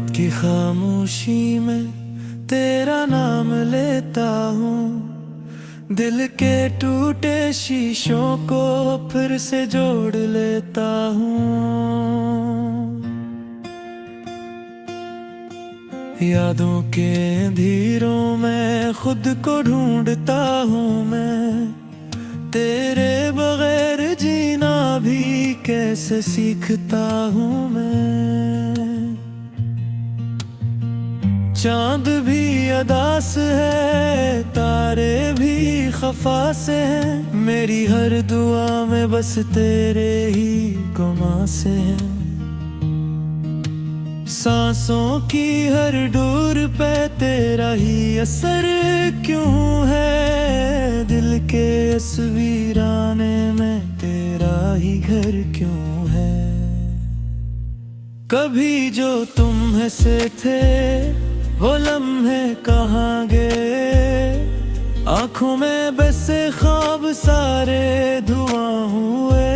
रात की खामोशी में तेरा नाम लेता हूँ, दिल के टूटे शीशों को फिर से जोड़ लेता हूँ। यादों के अंधेरों में खुद को ढूंढता हूँ मैं, तेरे बगैर जीना भी कैसे सीखता हूँ मैं। चांद भी अदास है, तारे भी खफा से हैं, मेरी हर दुआ में बस तेरे ही गुमा से हैं। सांसों की हर डोर पे तेरा ही असर क्यों है, दिल के इस वीराने में तेरा ही घर क्यों है। कभी जो तुम हंसे थे वो लम्हे कहाँ गए, आंखों में बसे ख्वाब सारे धुआं हुए।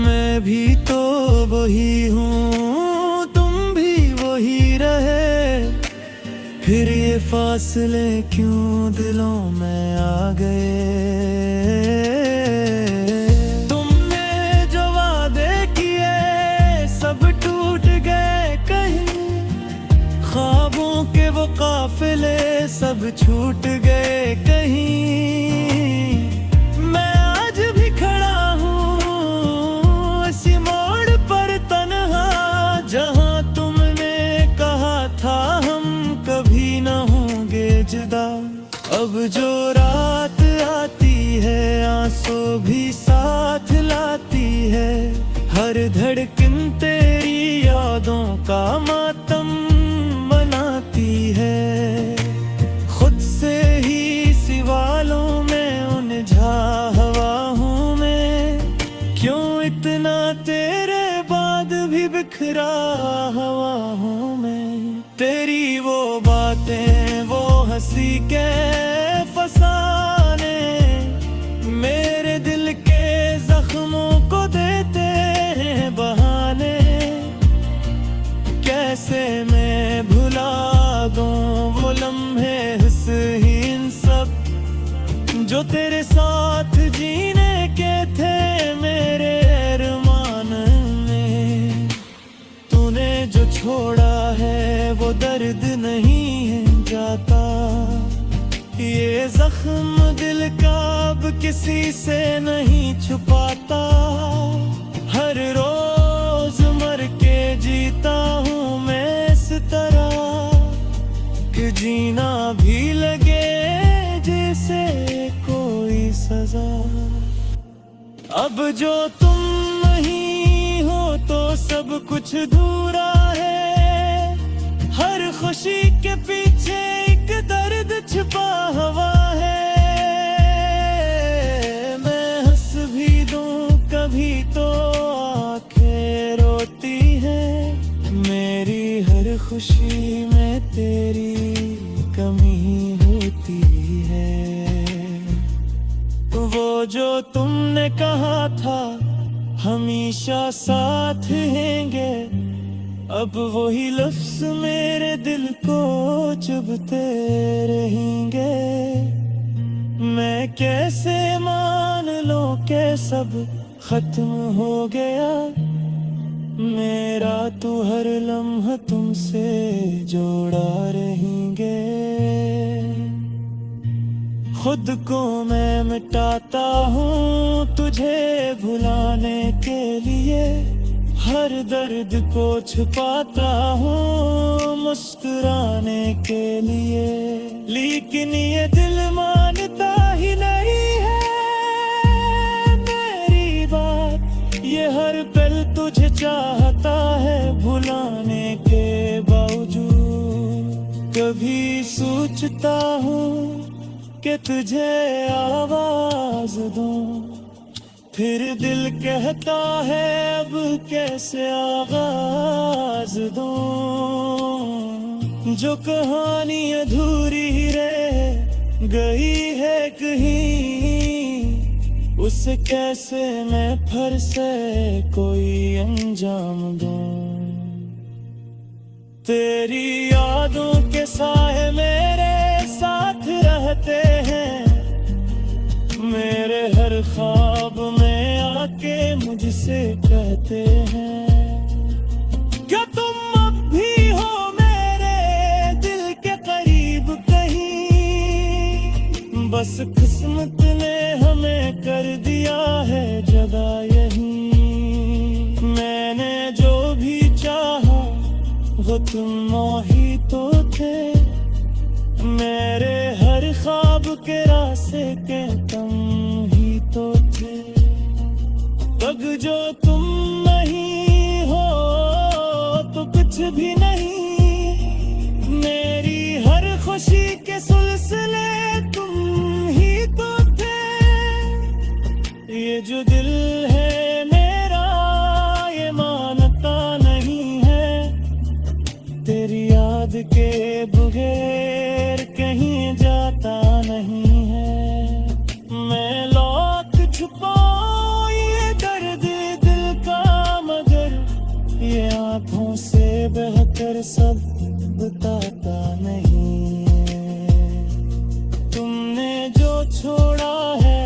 मैं भी तो वही हूँ, तुम भी वही रहे, फिर ये फासले क्यों दिलों में आ गए। तुमने जो वादे किए सब टूट गए कहीं, ख्वाबों के वो काफिले सब छूट गए कहीं। मैं आज भी खड़ा हूँ इसी मोड़ पर तन्हा, जहाँ तुमने कहा था हम कभी न होंगे जुदा। अब जो रात आती है आंसू भी साथ लाती है, हर धड़कन तेरी यादों का मातम मनाती है। खुद से ही सवालों में उलझा हवा हूँ मैं, क्यों इतना तेरे बाद भी बिखरा हवा हूँ मैं। तेरी वो बातें वो हंसी के फसाने मेरे दिल के जख्मों को देते हैं बहाने। कैसे मैं भुला दूं वो लम्हे हुस्न सब जो तेरे साथ जीने के थे मेरे अरमान में। तूने जो छोड़ा है वो दर्द नहीं है जाता, ये जख्म दिल का अब किसी से नहीं छुपाता। हर रोज मर के जीता हूँ मैं इस तरह कि जीना भी लगे जैसे कोई सजा। अब जो तुम नहीं हो तो सब कुछ अधूरा है, हर खुशी के पीछे एक दर्द छिपा हुआ है। मैं हंस भी दूं कभी तो आंखें रोती हैं, मेरी हर खुशी में तेरी कमी होती है। वो जो तुमने कहा था हमेशा साथ रहेंगे, अब वही लफ्ज़ मेरे दिल को चुभते रहेंगे। मैं कैसे मान लूं कि सब खत्म हो गया, मेरा तो हर लम्हा तुमसे जोड़ा रहेंगे। खुद को मैं मिटाता हूँ तुझे भुलाने के लिए, हर दर्द को छुपाता हूँ मुस्कुराने के लिए। लेकिन ये दिल मानता ही नहीं है मेरी बात, ये हर पल तुझे चाहता है भुलाने के बावजूद। कभी सोचता हूँ कि तुझे आवाज दूं, फिर दिल कहता है अब कैसे आगाज दूं। जो कहानी अधूरी रह गई है कहीं, उसे कैसे मैं फिर से कोई अंजाम दूं। तेरी यादों के साए मेरे साथ रहते हैं, मेरे हर ख्वाब में आके मुझसे कहते हैं, क्या तुम अब भी हो मेरे दिल के करीब कहीं। बस किस्मत ने हमें कर दिया है जगह यहीं। मैंने जो भी चाहा वो तुम ही तो थे, मेरे हर ख्वाब के रास्ते के तुम ही तो थे। तब जो तुम नहीं हो तो कुछ भी नहीं, मेरी हर खुशी के सिलसिले तुम ही तो थे। ये जो दिल है मेरा ये मानता नहीं है, तेरी याद के बगैर कहीं जाता नहीं है। मैं लौट छुपाऊं ये दर्द दिल का, मगर ये आंखों से बहकर सब बताता नहीं है। तुमने जो छोड़ा है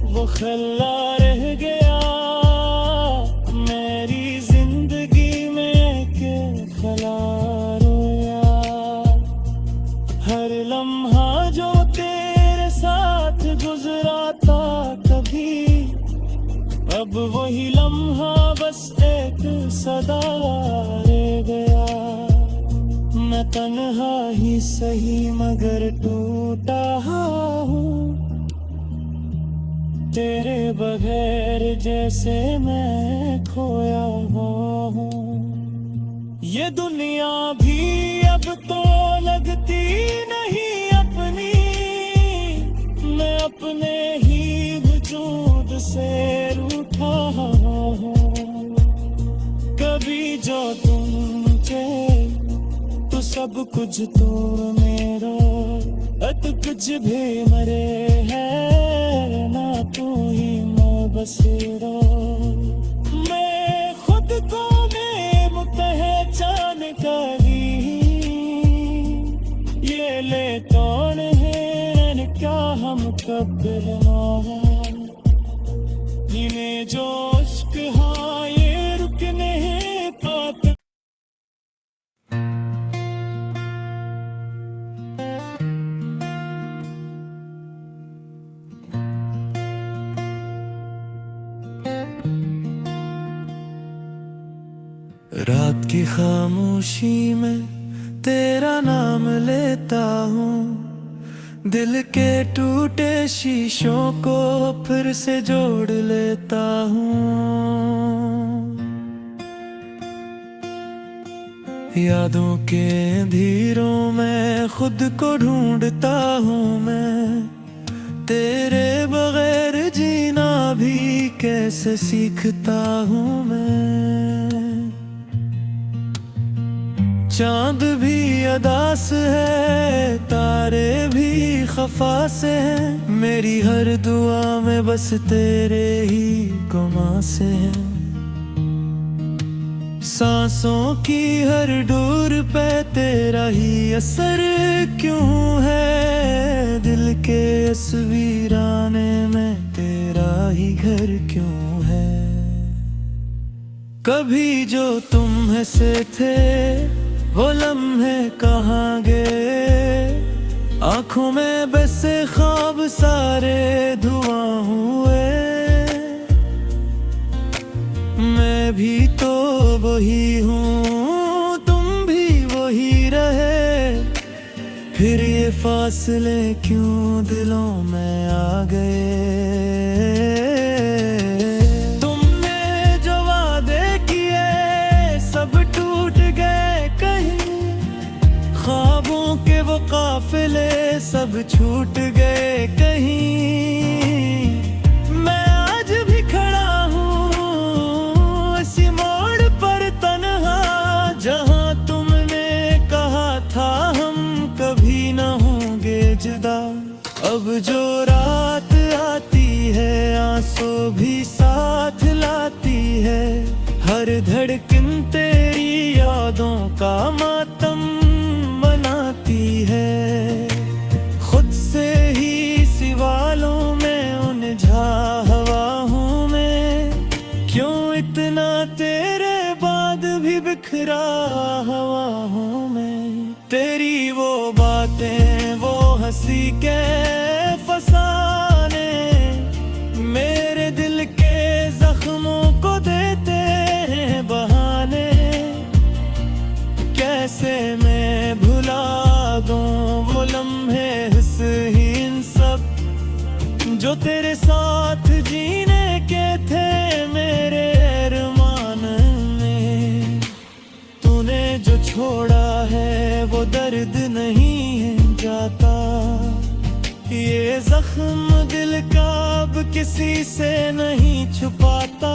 वो खल्ला रह गया, मेरी जिंदगी में के खला रोया। हर लम्हा जो तेरे साथ गुजरा था कभी, अब वही लम्हा बस एक सदा रह गया। मैं तन्हा ही सही मगर टूटा हूँ, तेरे बगैर जैसे मैं खोया हूँ। ये दुनिया भी अब तो लगती नहीं अपनी, मैं अपने ही वजूद से रूठा हूँ। कभी जो तुम थे तो सब कुछ तो मेरा, तो कुछ भी मरे है ना तू ही मैं बसेरा। मैं खुद को मैं पहचान करी, ये ले कौन है क्या हम कब ना, इन्हें जो इश्क हाँ ये रुक नहीं पाते। रात की खामोशी में तेरा नाम लेता हूँ, दिल के टूटे शीशों को फिर से जोड़ लेता हूँ। यादों के अंधेरों में खुद को ढूंढता हूँ मैं, तेरे बगैर जीना भी कैसे सीखता हूँ मैं। चांद भी अदास है, तारे भी खफा से हैं, मेरी हर दुआ में बस तेरे ही गुमा से हैं। सांसों की हर डोर पे तेरा ही असर क्यों है, दिल के इस वीराने में तेरा ही घर क्यों है। कभी जो तुम हंसे थे वो लम्हे कहाँ गए, आँखों में बसे ख्वाब सारे धुआं हुए। मैं भी तो वही हूँ तुम भी वही रहे, फिर ये फासले क्यों दिलों में आ गए। तुमने जो वादे किए सब टूट गए कहीं, ख्वाबों के वो काफिले सब छूट गए कहीं। मैं आज भी खड़ा हूँ इसी मोड़ पर तन्हा, जहाँ तुमने कहा था हम कभी न होंगे जुदा। अब जो रात आती है आंसू भी साथ लाती है, हर धड़कन तेरी यादों का माता बिखरा हवाओं में। तेरी वो बातें, वो हंसी के फसाने मेरे दिल के जख्मों को देते हैं बहाने। कैसे मैं भुला दूं वो लम्हे हसीन सब जो तेरे साथ जीने के थे मेरे अरमान में। तूने जो छोड़ा है वो दर्द नहीं है जाता, ये जख्म दिल का अब किसी से नहीं छुपाता।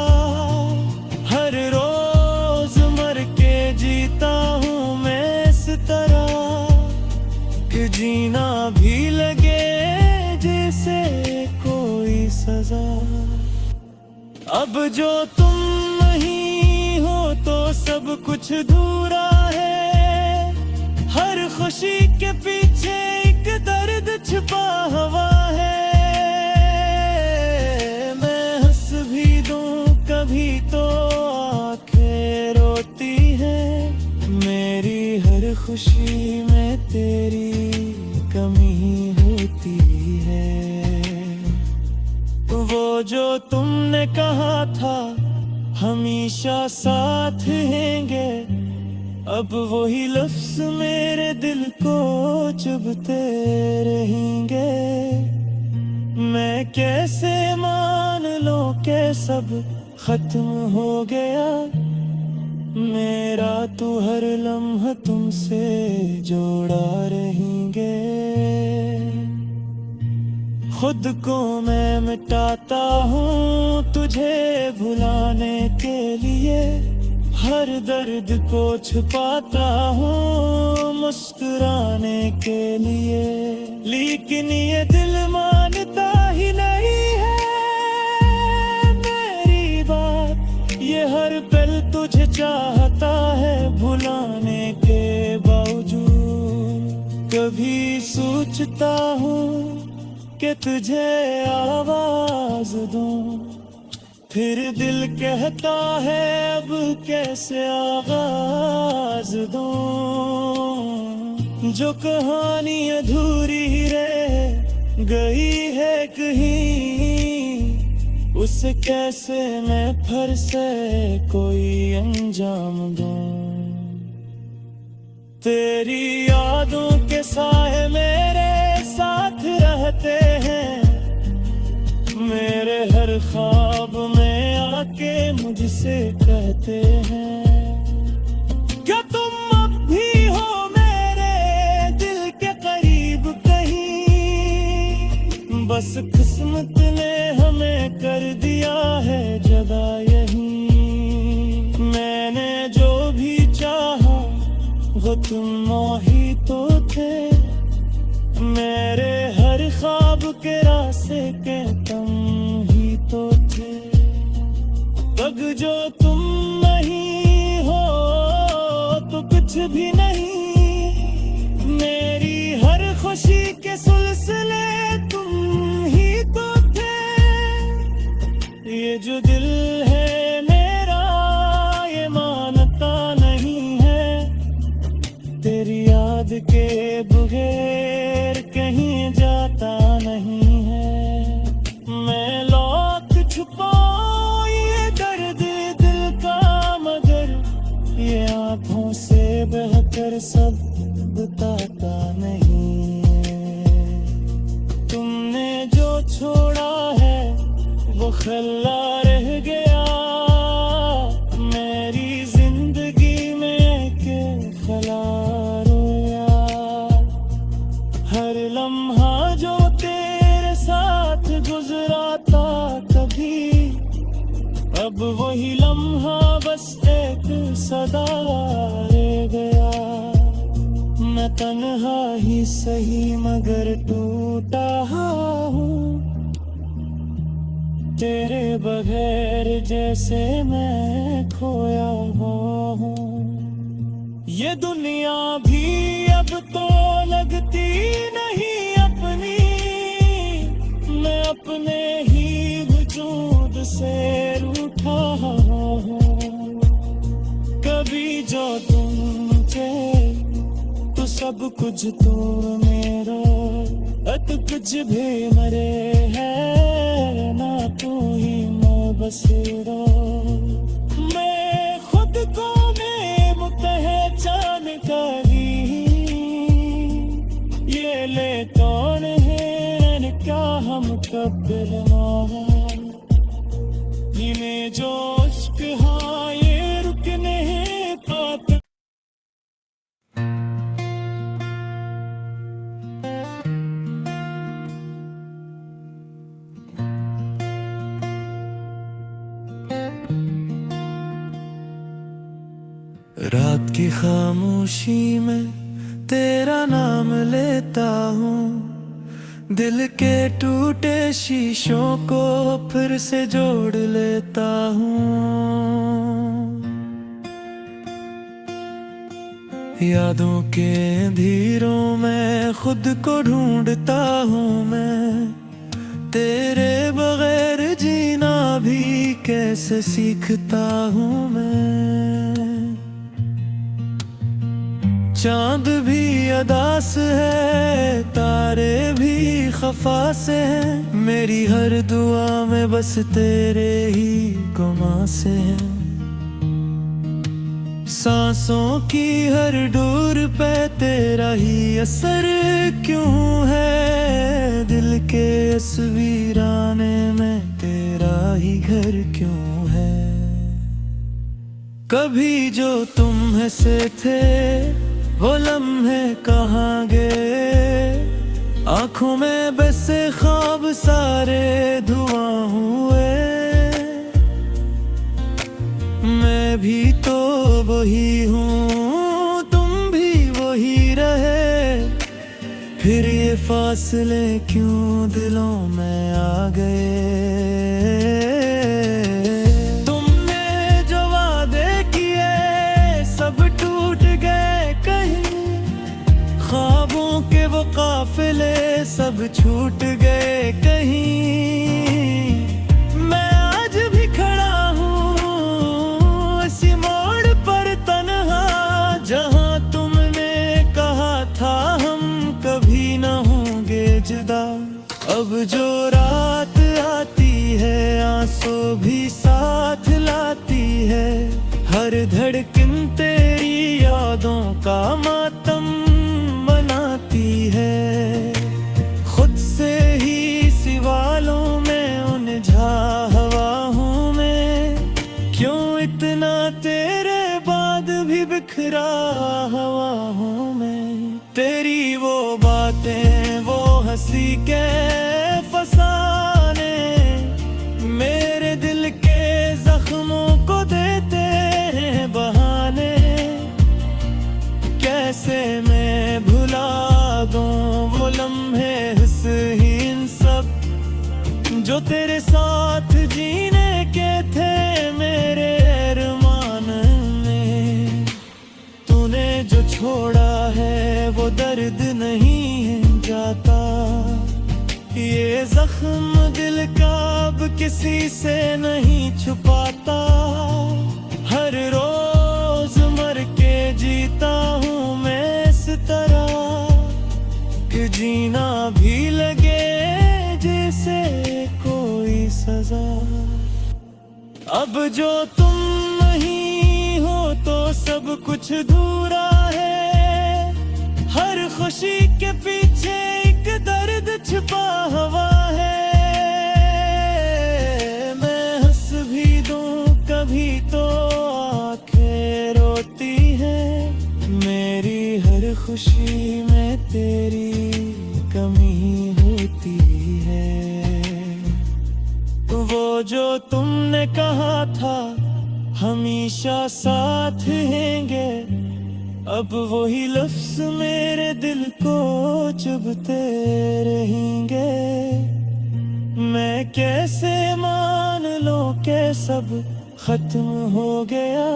हर रोज मर के जीता हूँ मैं इस तरह कि जीना भी लगे जैसे कोई सजा। अब जो तुम नहीं हो तो सब कुछ अधूरा है। हर खुशी के पीछे एक दर्द छिपा हुआ है। मैं हंस भी दूं कभी तो आंखें रोती हैं। मेरी हर खुशी में तेरी कमी होती है। वो जो तुमने कहा था हमेशा साथ रहेंगे, अब वही लफ्ज मेरे दिल को चुभते रहेंगे। मैं कैसे मान लूं कि सब खत्म हो गया, मेरा तू हर लम्हा तुमसे जोड़ा रहेंगे। खुद को मैं मिटाता हूँ तुझे भुलाने के लिए। हर दर्द को छुपाता हूँ मुस्कुराने के लिए। लेकिन ये दिल मानता ही नहीं है मेरी बात। ये हर पल तुझे चाहता है भुलाने के बावजूद। कभी सोचता हूँ कि तुझे आवाज दूं, फिर दिल कहता है अब कैसे आगाज दूं। जो कहानी अधूरी रह गई है कहीं, उसे कैसे मैं फिर से कोई अंजाम दूं। तेरी यादों के साए मेरे साथ रहते हैं, मेरे हर ख्वाब में आके मुझसे कहते हैं क्या तुम अब भी हो मेरे दिल के करीब कहीं। बस किस्मत ने हमें कर दिया है जगह यहीं। मैंने जो भी चाहा वो तुम ही तो थे, मेरे हर ख्वाब के रास्ते के तुम ही तो थे। तब जो तुम नहीं हो तो कुछ भी नहीं। मेरी हर खुशी के सिलसिले तुम ही तो थे। ये जो दिल है मेरा ये मानता नहीं है, तेरी याद के बगैर कहीं जाता नहीं है। मैं लौट छुपाऊं ये दर्द दिल का, मगर ये आंखों से बहकर सब बताता नहीं है। तुमने जो छोड़ा है वो खल्ला रह गया मेरी जिंदगी में के खला रोया। हर लम्हा जो तेरे साथ गुजरा था कभी, अब वही लम्हा बस एक सदा रह गया। मैं तन्हा ही सही मगर टूटा हूँ, तेरे बगैर जैसे मैं खोया हूँ। ये दुनिया भी अब तो लगती नहीं अपनी, मैं अपने ही वजूद से रूठा हूँ। कभी जो तुम थे तो सब कुछ तो मेरा, तो कुछ भी मरे है ना, तू ही मैं बसेरा। मैं खुद को मैं पहचान करी, ये ले कौन है क्या हम कब्र में जो इश्क हाँ ये रुक नहीं पाता। रात की खामोशी में तेरा नाम लेता हूँ, दिल के टूटे शीशों को फिर से जोड़ लेता हूँ। यादों के अंधेरों में खुद को ढूंढता हूँ मैं, तेरे बगैर जीना भी कैसे सीखता हूँ मैं। चांद भी अदास है, तारे भी खफा से हैं, मेरी हर दुआ में बस तेरे ही गुमा से हैं। सांसों की हर डोर पे तेरा ही असर क्यों है, दिल के इस वीराने में तेरा ही घर क्यों है। कभी जो तुम हंसे थे वो लम्हे कहाँ गए, आँखों में बसे ख्वाब सारे धुआं हुए। मैं भी तो वही हूँ, तुम भी वही रहे, फिर ये फासले क्यों दिलों में आ गए। तुमने जो वादे किए सब टूट गए कहीं, ख्वाबों के वो काफिले सब छूट गए कहीं। मैं आज भी खड़ा हूँ इसी मोड़ पर तन्हा, जहाँ तुमने कहा था हम कभी न होंगे जुदा। अब जो रात आती है आंसू भी साथ लाती है, हर धड़कन तेरी यादों का मातम मनाती है। खुद से ही सवालों में उलझा हवा हूँ मैं, क्यों इतना तेरे बाद भी बिखरा हवा हूँ मैं। तेरी वो बातें वो हंसी के फसाने मेरे दिल के जख्मों को देते हैं बहाने। कैसे मैं भुला दूं वो लम्हे हसीन सब जो तेरे साथ जीने के थे मेरे अरमान में। तूने जो छोड़ा है वो दर्द नहीं है जाता, ये जख्म दिल का अब किसी से नहीं छुपाता। हर रोज मर के जीता हूँ मैं इस तरह कि जीना भी लगे जैसे कोई सजा। अब जो तुम नहीं हो तो सब कुछ अधूरा है, हर खुशी के पीछे एक दर्द छिपा हुआ है। मैं हंस भी दूं कभी तो आंखें रोती हैं, मेरी हर खुशी में तेरी कमी होती है। वो जो तुमने कहा था हमेशा साथ रहेंगे, अब वही लफ्ज मेरे दिल को चुभते रहेंगे। मैं कैसे मान लूं कि सब खत्म हो गया,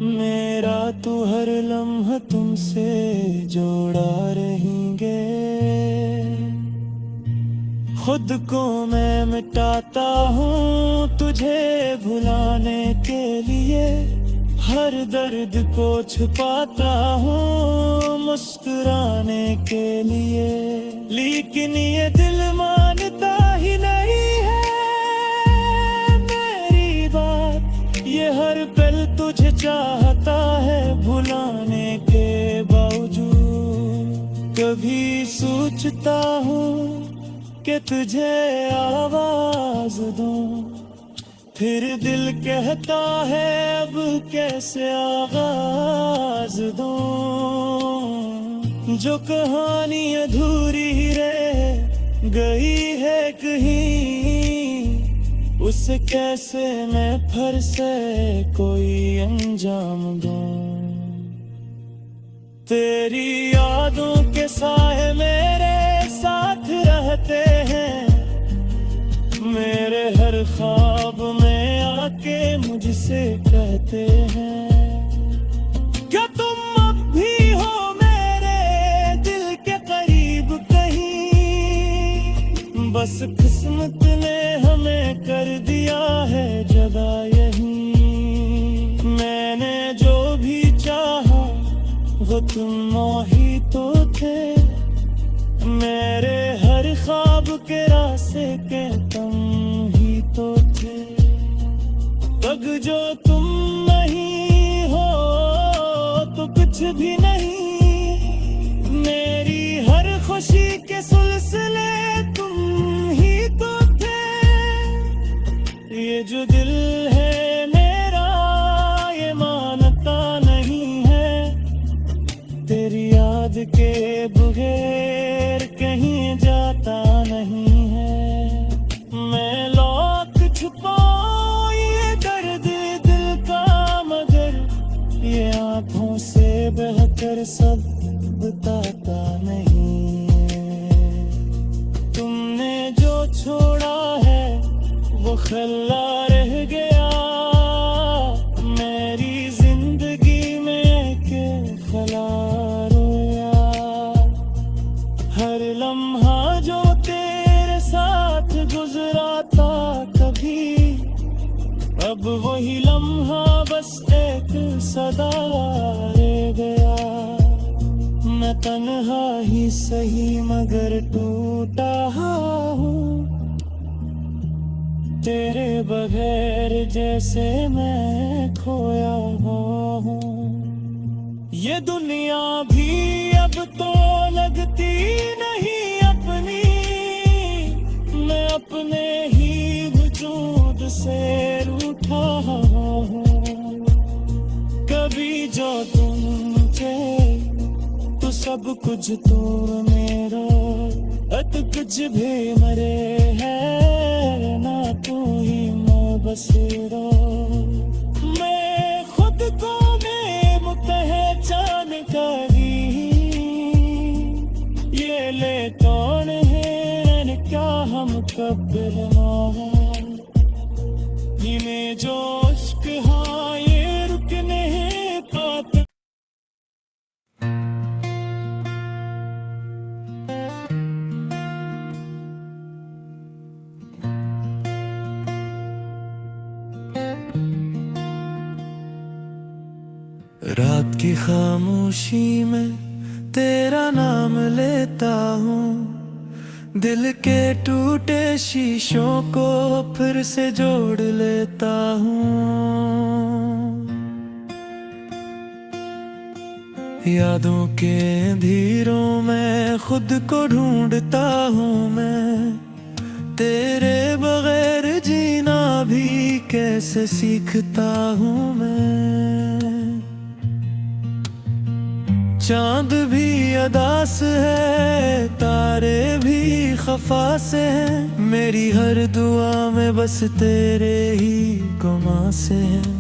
मेरा तू हर लम्हा तुमसे जोड़ा रहेंगे। खुद को मैं मिटाता हूँ तुझे भुलाने के लिए, हर दर्द को छुपाता हूँ मुस्कुराने के लिए, लेकिन ये दिल मानता ही नहीं है मेरी बात। ये हर पल तुझे चाहता है भुलाने के बावजूद। कभी सोचता हूँ कि तुझे आवाज दूं, फिर दिल कहता है अब कैसे आगाज दूं। जो कहानी अधूरी रह गई है कहीं, उसे कैसे मैं फिर से कोई अंजाम दूं। तेरी यादों के साए मेरे साथ रहते हैं, मेरे हर ख्वाब में आके मुझसे कहते हैं, क्या तुम अब भी हो मेरे दिल के करीब कहीं। बस किस्मत ने हमें कर दिया है जगह यहीं। मैंने जो भी चाहा वो तुम ही तो थे, मेरे हर ख्वाब के रास्ते के तुम ही तो थे। तब जो तुम नहीं हो तो कुछ भी नहीं, मेरी हर खुशी के सिलसिले तुम ही तो थे। ये जो दिल है मेरा ये मानता नहीं है, तेरी याद के बगैर कहीं जाता नहीं है। मैं लौट छुपाऊं ये दर्द दिल का, मगर ये आंखों से बहकर सब बताता नहीं है। तुमने जो छोड़ा है वो खल्ला रह गया मेरी जिंदगी में के खला रोया। हर लम्हा जो तेरे साथ गुजरा था कभी, अब वही लम्हा बस एक सदा रह गया। मैं तन्हा ही सही मगर टूटा हूँ, तेरे बगैर जैसे मैं खोया हूँ। ये दुनिया भी अब तो लगती नहीं अपनी, मैं अपने ही वजूद से रूठा हूँ। कभी जो तुम थे तो सब कुछ तो मेरा, तो कुछ भी मरे है ना तू ही मैं बसेरा। मैं खुद को पहचान करी, ये ले कौन है क्या हम कब्र में जो इश्क हाँ ये रुक नहीं पाते। रात की खामोशी में तेरा नाम लेता हूँ, दिल के टूटे शीशों को फिर से जोड़ लेता हूँ। यादों के अंधेरों में खुद को ढूंढता हूँ मैं, तेरे बगैर जीना भी कैसे सीखता हूँ मैं। चांद भी अदास है, तारे भी खफा से हैं, मेरी हर दुआ में बस तेरे ही गुमा से हैं।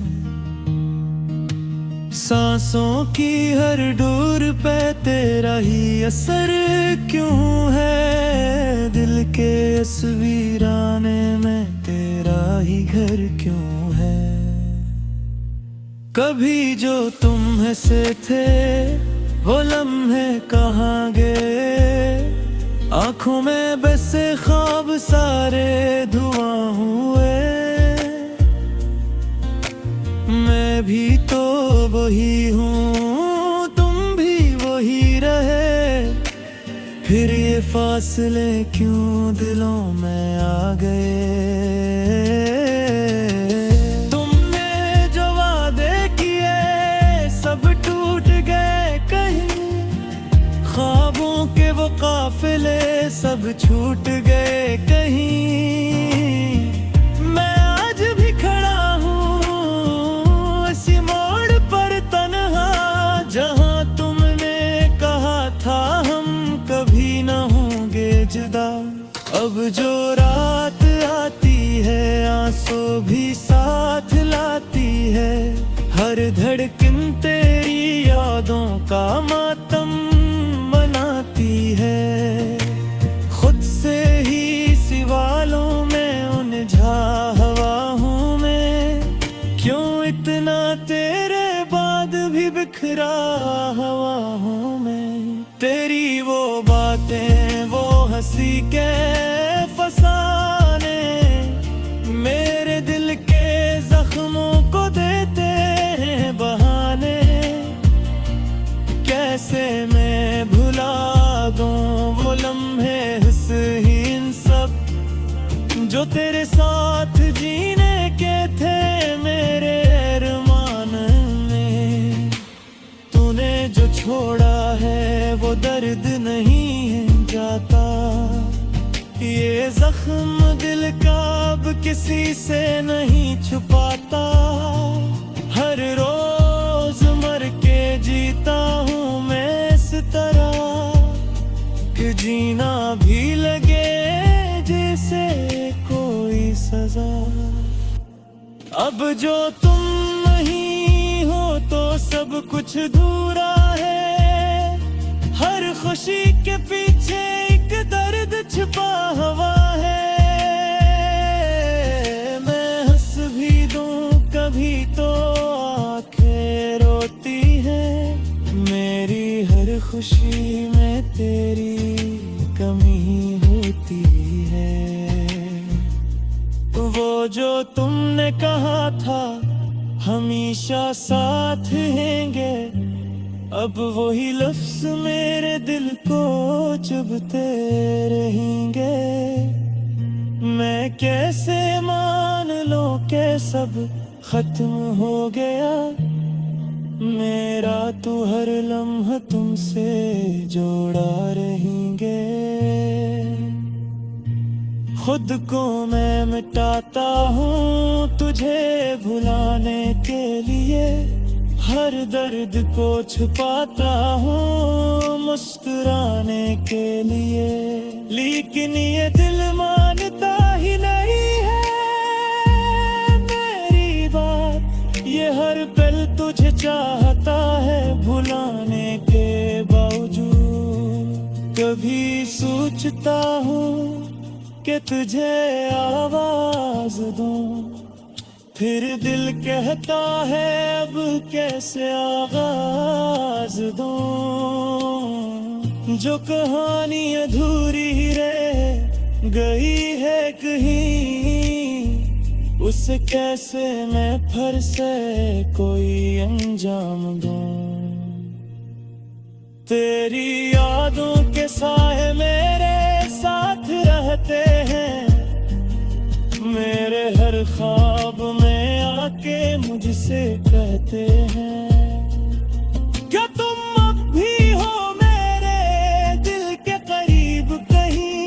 सांसों की हर डोर पे तेरा ही असर क्यों है, दिल के इस वीराने में तेरा ही घर क्यों है। कभी जो तुम हंसे थे वो लम्हे कहाँ गए, आँखों में बसे ख्वाब सारे धुआं हुए। मैं भी तो वही हूँ, तुम भी वही रहे, फिर ये फासले क्यों दिलों में आ गए। तुमने जो वादे किए सब टूट गए कहीं, ख्वाबों के वो काफिले सब छूट गए कहीं। मैं आज भी खड़ा हूँ इसी मोड़ पर तन्हा, जहाँ तुमने कहा था हम कभी न होंगे जुदा। अब जो रात आती है आंसू भी साथ लाती है, हर धड़कन तेरी यादों का मातम मनाती है। खुद से ही सवालों में उलझा हवा हूँ मैं, क्यों इतना तेरे बाद भी बिखरा हवा हूँ मैं। तेरी वो बातें वो हंसी के फसाने, मेरे दिल के जख्मों को देते हैं बहाने। कैसे मैं भुला दूं वो लम्हे हसीन सब, जो तेरे साथ जीने के थे मेरे अरमान में। तूने जो छोड़ा है वो दर्द नहीं है जाता, ये जख्म दिल का अब किसी से नहीं छुपाता। हर रोज मर के जीता हूँ मैं इस तरह, कि जीना भी लगे जैसे कोई सजा। अब जो तुम नहीं हो तो सब कुछ अधूरा है, हर खुशी के पीछे एक दर्द छिपा हुआ है। मैं हंस भी दूं कभी तो आंखें रोती हैं, मेरी हर खुशी में तेरी कमी होती है। वो जो तुमने कहा था हमेशा साथ रहेंगे, अब वही लफ्ज मेरे दिल को चुभते रहेंगे। मैं कैसे मान लूं कि सब खत्म हो गया, मेरा तो हर लम्हा तुमसे जोड़ा रहेंगे। खुद को मैं मिटाता हूँ तुझे भुलाने के लिए, हर दर्द को छुपाता हूँ मुस्कुराने के लिए। लेकिन ये दिल मानता ही नहीं है मेरी बात, ये हर पल तुझे चाहता है भुलाने के बावजूद। कभी सोचता हूँ कि तुझे आवाज दूं, फिर दिल कहता है अब कैसे आगाज दूं। जो कहानी अधूरी रह गई है कहीं, उसे कैसे मैं फिर से कोई अंजाम दूं। तेरी यादों के साए मेरे साथ रहते हैं, मेरे हर ख्वाब में आके मुझसे कहते हैं, क्या तुम अब भी हो मेरे दिल के करीब कहीं।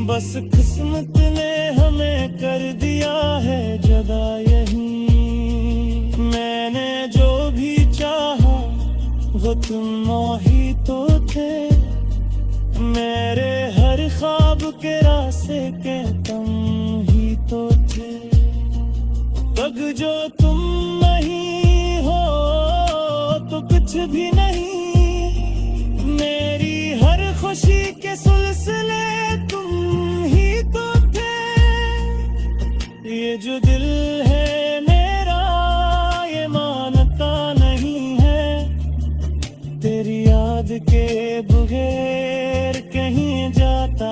बस किस्मत ने हमें कर दिया है जगह यहीं। मैंने जो भी चाहा वो तुम ही तो थे, मेरे हर ख्वाब के रास्ते के तुम ही तो थे। तब जो तुम नहीं हो तो कुछ भी नहीं, मेरी हर खुशी के सिलसिले तुम ही तो थे। ये जो दिल है मेरा ये मानता नहीं है, तेरी याद के बगैर कहीं जाता